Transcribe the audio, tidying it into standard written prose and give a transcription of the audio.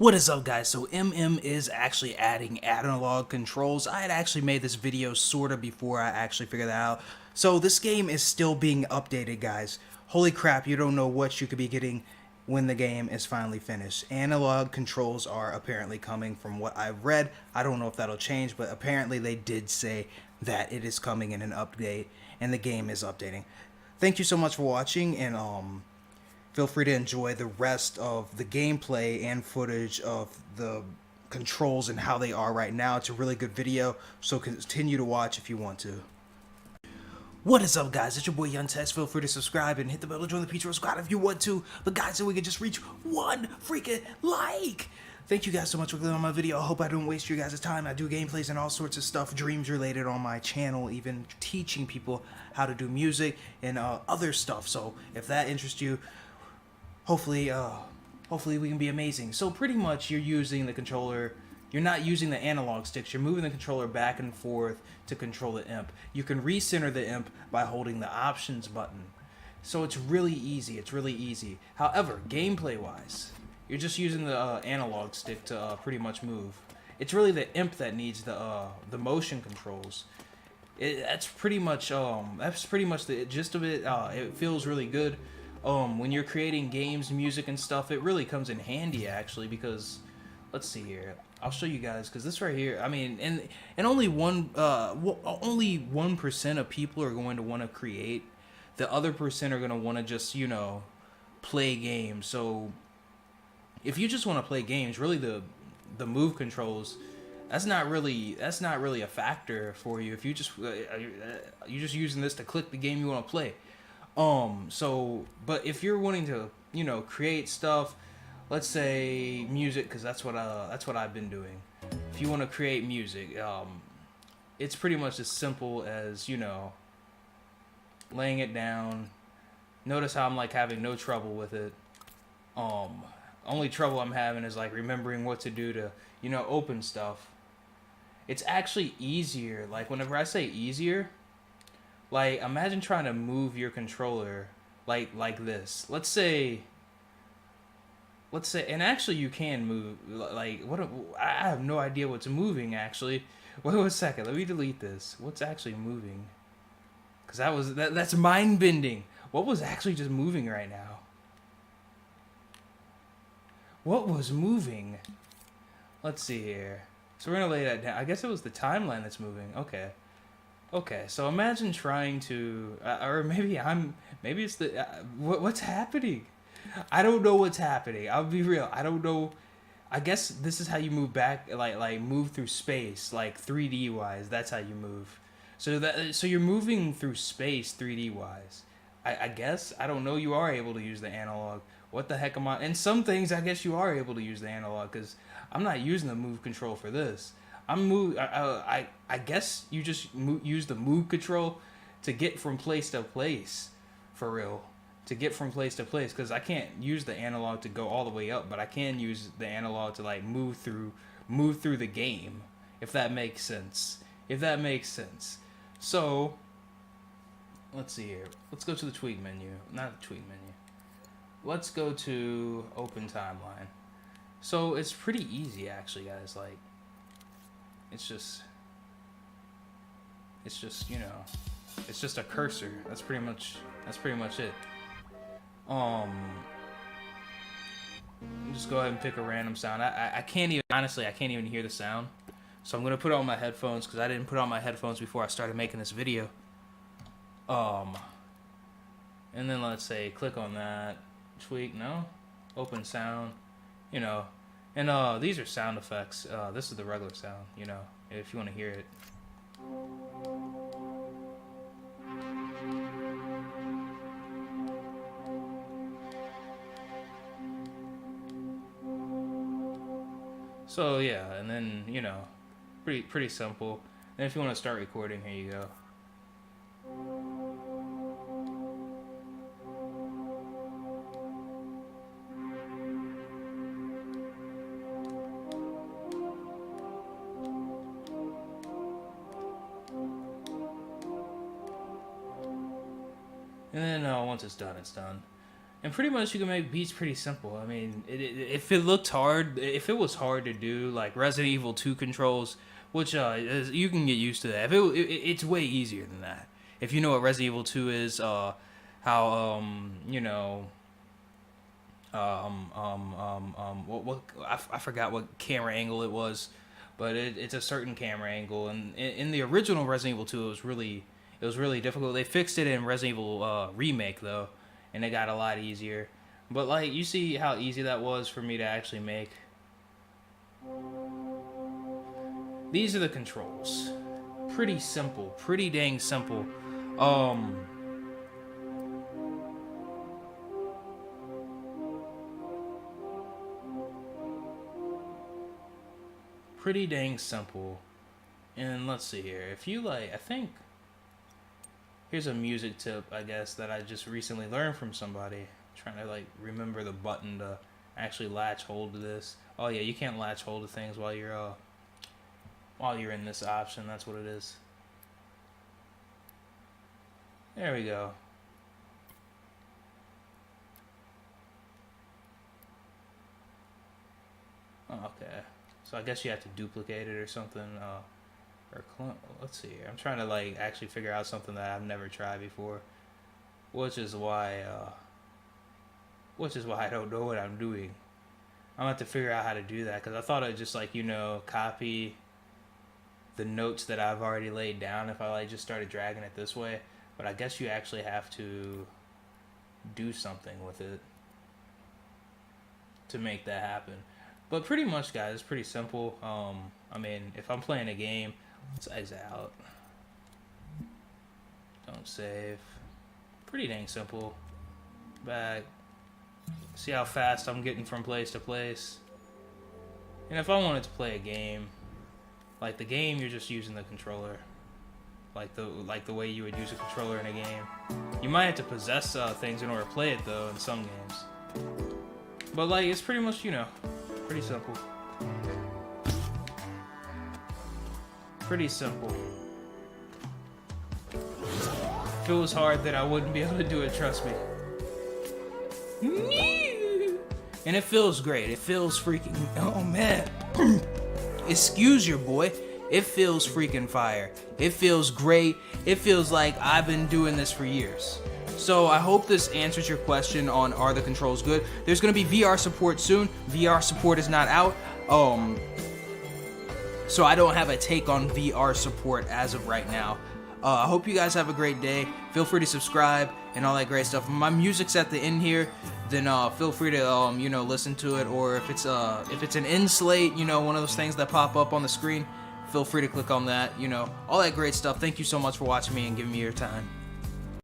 What is up, guys? So is actually adding analog controls. I had actually made this video sorta before I actually figured that out. So this game is still being updated, guys. Holy crap, you don't know what you could be getting when the game is finally finished. Analog controls are apparently coming from what I've read. I don't know if that'll change, but apparently they did say that it is coming in an update and the game is updating. Thank you so much for watching, and feel free to enjoy the rest of the gameplay and footage of the controls and how they are right now. It's a really good video, so continue to watch if you want to. What is up, guys? It's your boy Young Tex. Feel free to subscribe and hit the bell to join the Ps4 Squad if you want to. But guys, so we can just reach one freaking like. Thank you guys so much for clicking on my video. I hope I don't waste your guys' time. I do gameplays and all sorts of stuff, dreams related on my channel, even teaching people how to do music and other stuff. So if that interests you, hopefully we can be amazing. So pretty much you're using the controller. You're not using the analog sticks. You're moving the controller back and forth to control the imp. You can recenter the imp by holding the options button. So it's really easy. It's really easy. However, gameplay-wise, you're just using the analog stick to pretty much move. It's really the imp that needs the motion controls. That's pretty much the gist of it. It feels really good. When you're creating games, music, and stuff, it really comes in handy actually, because let's see here. I'll show you guys, because this right here, I mean, and only 1% of people are going to want to create. The other percent are going to want to just, you know, play games. So if you just want to play games, really the move controls, that's not really a factor for you. If you just you're just using this to click the game you want to play. But if you're wanting to, you know, create stuff, let's say music, because that's what I've been doing. If you want to create music, it's pretty much as simple as, you know, laying it down. Notice how I'm like having no trouble with it. Only trouble I'm having is like remembering what to do to, you know, open stuff. It's actually easier. Like whenever I say easier, like imagine trying to move your controller like this. Let's say, and actually you can move, like, I have no idea what's moving actually. Wait a second, let me delete this. What's actually moving? Because that's mind bending. What was actually just moving right now? What was moving? Let's see here. So we're gonna lay that down. I guess it was the timeline that's moving. Okay, so imagine trying to, or maybe it's the, what's happening? I don't know what's happening. I'll be real. I don't know. I guess this is how you move back, like move through space, like 3D wise. That's how you move. So you're moving through space 3D wise. I guess, I don't know. You are able to use the analog. What the heck am I? And some things I guess you are able to use the analog, because I'm not using the move control for this. I guess you just use the move control to get from place to place, for real. To get from place to place, because I can't use the analog to go all the way up, but I can use the analog to like move through the game, if that makes sense. So let's see here. Let's go to the tweak menu. Not the tweak menu. Let's go to open timeline. So it's pretty easy actually, guys. Like it's just, you know, it's just a cursor. That's pretty much it. Just go ahead and pick a random sound. I can't even, honestly, I can't even hear the sound. So I'm gonna put on my headphones, because I didn't put on my headphones before I started making this video. And then let's say click on that, tweak, no, open sound, you know, and these are sound effects. This is the regular sound, you know, if you want to hear it. So yeah, and then, you know, pretty simple. And if you want to start recording, here you go. And then once it's done, it's done. And pretty much you can make beats pretty simple. I mean, if it looked hard, if it was hard to do, like Resident Evil 2 controls, which you can get used to that. If it's way easier than that. If you know what Resident Evil 2 is, how you know, I forgot what camera angle it was, but it's a certain camera angle, and in the original Resident Evil 2, it was really difficult. They fixed it in Resident Evil Remake though, and it got a lot easier. But like, you see how easy that was for me to actually make. These are the controls. Pretty simple, pretty dang simple. Pretty dang simple. And let's see here. If you like, I think here's a music tip, I guess, that I just recently learned from somebody. I'm trying to like remember the button to actually latch hold to this. Oh yeah, you can't latch hold of things while you're in this option. That's what it is. There we go. Oh, okay. So I guess you have to duplicate it or something. Let's see here. I'm trying to like actually figure out something that I've never tried before, which is why I don't know what I'm doing. I'm gonna have to figure out how to do that, because I thought I'd just like, you know, copy the notes that I've already laid down if I like just started dragging it this way. But I guess you actually have to do something with it to make that happen. But pretty much, guys, it's pretty simple. I mean, if I'm playing a game, let's exit out. Don't save. Pretty dang simple. Back. See how fast I'm getting from place to place. And if I wanted to play a game, like the game, you're just using the controller. Like the way you would use a controller in a game. You might have to possess things in order to play it though in some games. But like, it's pretty much, you know, pretty simple. Pretty simple. If it was hard, then I wouldn't be able to do it, trust me. And it feels great. It feels freaking, oh man. Excuse your boy. It feels freaking fire. It feels great. It feels like I've been doing this for years. So I hope this answers your question on are the controls good. There's going to be VR support soon. VR support is not out. So I don't have a take on VR support as of right now. I hope you guys have a great day. Feel free to subscribe and all that great stuff. My music's at the end here, then feel free to you know, listen to it. Or if it's an end slate, you know, one of those things that pop up on the screen, feel free to click on that. You know, all that great stuff. Thank you so much for watching me and giving me your time.